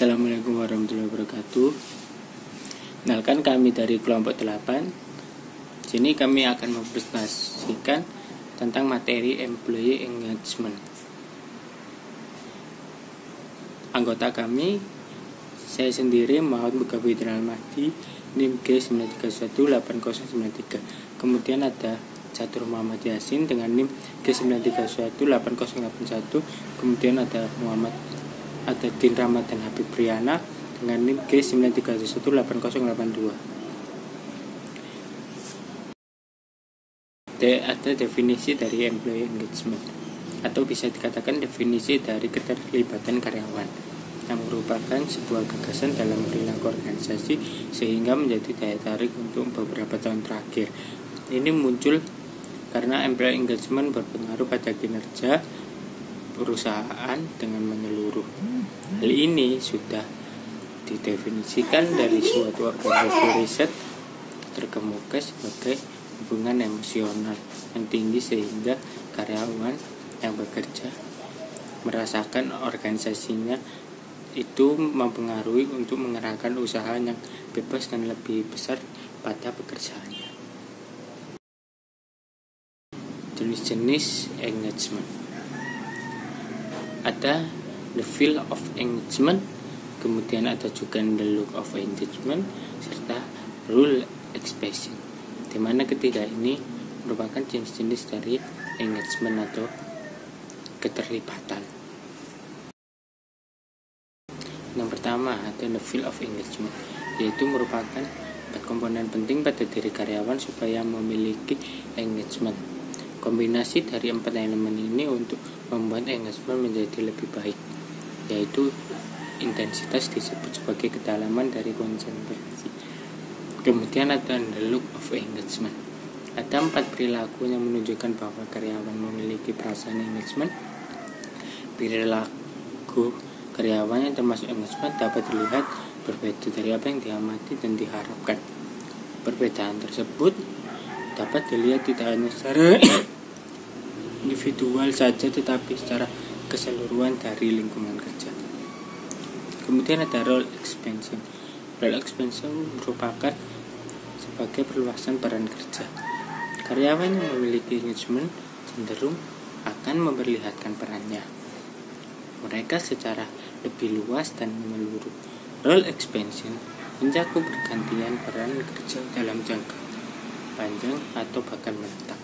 Assalamualaikum warahmatullahi wabarakatuh. Kenalkan, kami dari kelompok 8. Sini kami akan mempresentasikan tentang materi employee engagement. Anggota kami, saya sendiri Muhammad Mugafidin Almahdi, NIM G9318093. Kemudian ada Catur Muhammad Yasin dengan NIM G9318081. Kemudian ada Din Ramadan Habib Priyana dengan NIM G9318082. Ada definisi dari employee engagement, atau bisa dikatakan definisi dari keterlibatan karyawan, yang merupakan sebuah gagasan dalam perilaku organisasi sehingga menjadi daya tarik untuk beberapa tahun terakhir. Ini muncul karena employee engagement berpengaruh pada kinerja perusahaan dengan menyeluruh. Hal ini sudah didefinisikan dari suatu organisasi riset terkemuka sebagai hubungan emosional yang tinggi sehingga karyawan yang bekerja merasakan organisasinya itu mempengaruhi untuk mengerahkan usaha yang bebas dan lebih besar pada pekerjaannya. Jenis-jenis engagement ada the feel of engagement, kemudian ada juga the look of engagement, serta rule expression, di mana ketiga ini merupakan jenis-jenis dari engagement atau keterlibatan. Yang pertama ada the feel of engagement, yaitu merupakan 4 komponen penting pada diri karyawan supaya memiliki engagement. Kombinasi dari 4 elemen ini untuk membuat engagement menjadi lebih baik, yaitu intensitas disebut sebagai kedalaman dari konsentrasi. Kemudian ada the look of engagement. Ada 4 perilaku yang menunjukkan bahwa karyawan memiliki perasaan engagement. Perilaku karyawan yang termasuk engagement dapat dilihat berbeda dari apa yang diamati dan diharapkan. Perbedaan tersebut dapat dilihat tidak hanya secara individual saja, tetapi secara keseluruhan dari lingkungan kerja. Kemudian ada role expansion. Role expansion merupakan sebagai perluasan peran kerja. Karyawan yang memiliki engagement cenderung akan memperlihatkan perannya mereka secara lebih luas dan menyeluruh. Role expansion mencakup pergantian peran kerja dalam jangka panjang atau bahkan menetap.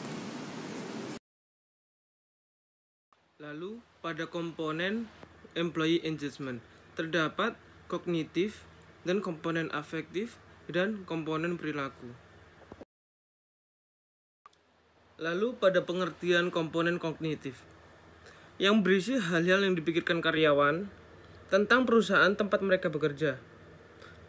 Lalu pada komponen employee engagement terdapat kognitif dan komponen afektif dan komponen perilaku. Lalu pada pengertian komponen kognitif yang berisi hal-hal yang dipikirkan karyawan tentang perusahaan tempat mereka bekerja.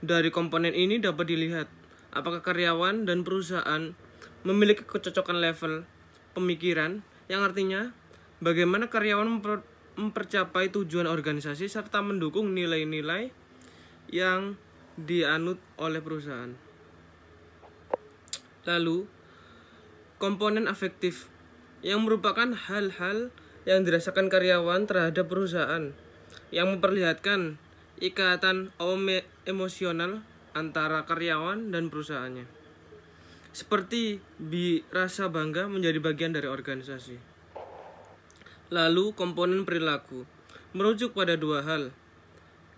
Dari komponen ini dapat dilihat apakah karyawan dan perusahaan memiliki kecocokan level pemikiran, yang artinya bagaimana karyawan mempercapai tujuan organisasi serta mendukung nilai-nilai yang dianut oleh perusahaan. Lalu, komponen afektif yang merupakan hal-hal yang dirasakan karyawan terhadap perusahaan, yang memperlihatkan ikatan emosional antara karyawan dan perusahaannya, seperti rasa bangga menjadi bagian dari organisasi. Lalu komponen perilaku merujuk pada 2 hal.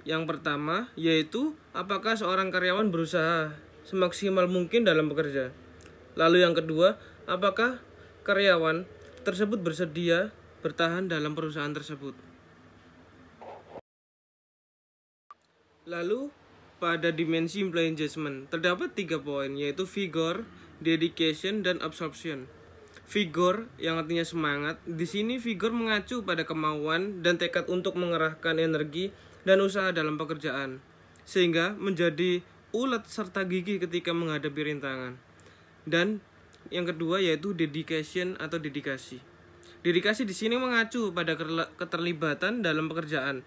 Yang pertama yaitu apakah seorang karyawan berusaha semaksimal mungkin dalam bekerja. Lalu yang kedua, apakah karyawan tersebut bersedia bertahan dalam perusahaan tersebut. Lalu pada dimensi employee engagement terdapat 3 poin, yaitu vigor, dedication, dan absorption. Vigor yang artinya semangat. Di sini vigor mengacu pada kemauan dan tekad untuk mengerahkan energi dan usaha dalam pekerjaan, sehingga menjadi ulet serta gigih ketika menghadapi rintangan. Dan yang kedua yaitu dedication atau dedikasi. Dedikasi di sini mengacu pada keterlibatan dalam pekerjaan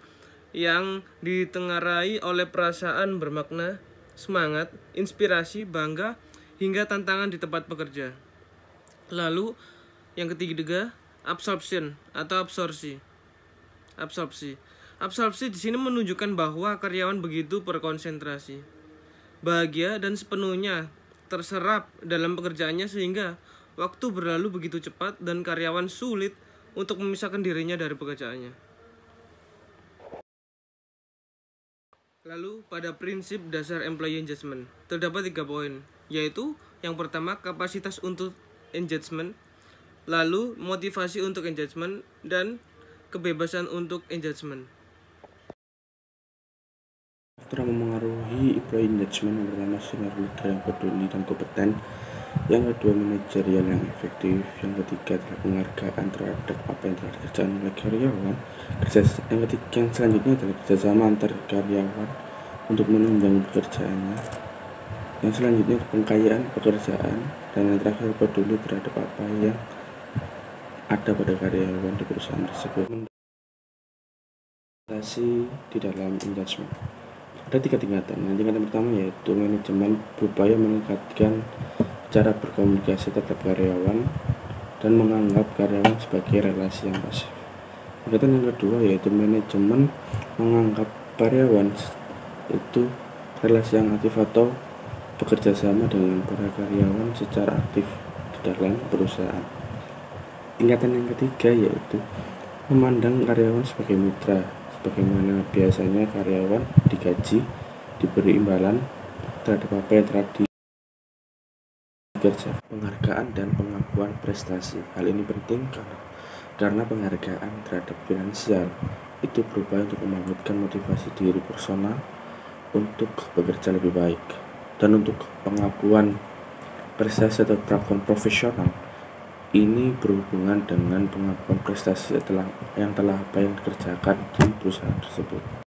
yang ditengarai oleh perasaan bermakna, semangat, inspirasi, bangga, hingga tantangan di tempat bekerja. Lalu yang ketiga, absorption atau absorpsi. Absorpsi di sini menunjukkan bahwa karyawan begitu berkonsentrasi, bahagia dan sepenuhnya terserap dalam pekerjaannya sehingga waktu berlalu begitu cepat dan karyawan sulit untuk memisahkan dirinya dari pekerjaannya. Lalu pada prinsip dasar employee engagement terdapat 3 poin, yaitu yang pertama kapasitas untuk engagement, lalu motivasi untuk engagement, dan kebebasan untuk engagement. Faktor yang memengaruhi employee engagement yang pertama senior leader yang peduli dan kompeten, yang kedua manajerial yang efektif, yang ketiga adalah penghargaan terhadap apa yang telah dikerjakan oleh karyawan. Yang selanjutnya adalah kerjasama antar karyawan untuk menunjang pekerjaannya. Yang selanjutnya pengkayaan pekerjaan, dan yang terakhir peduli terhadap apa yang ada pada karyawan di perusahaan tersebut. Di dalam engagement ada 3 tingkatan. Tingkatan pertama yaitu manajemen berupaya meningkatkan cara berkomunikasi terhadap karyawan dan menganggap karyawan sebagai relasi yang pasif. Tingkatan yang kedua yaitu manajemen menganggap karyawan itu relasi yang aktif atau bekerja sama dengan para karyawan secara aktif di dalam perusahaan. Tingkatan yang ketiga yaitu memandang karyawan sebagai mitra, sebagaimana biasanya karyawan digaji, diberi imbalan terhadap apa yang telah dikerjakan. Penghargaan dan pengakuan prestasi. Hal ini penting karena penghargaan terhadap finansial itu berupaya untuk membangkitkan motivasi diri personal untuk bekerja lebih baik, dan untuk pengakuan prestasi atau pengakuan profesional ini berhubungan dengan pengakuan prestasi yang telah apa yang dikerjakan di perusahaan tersebut.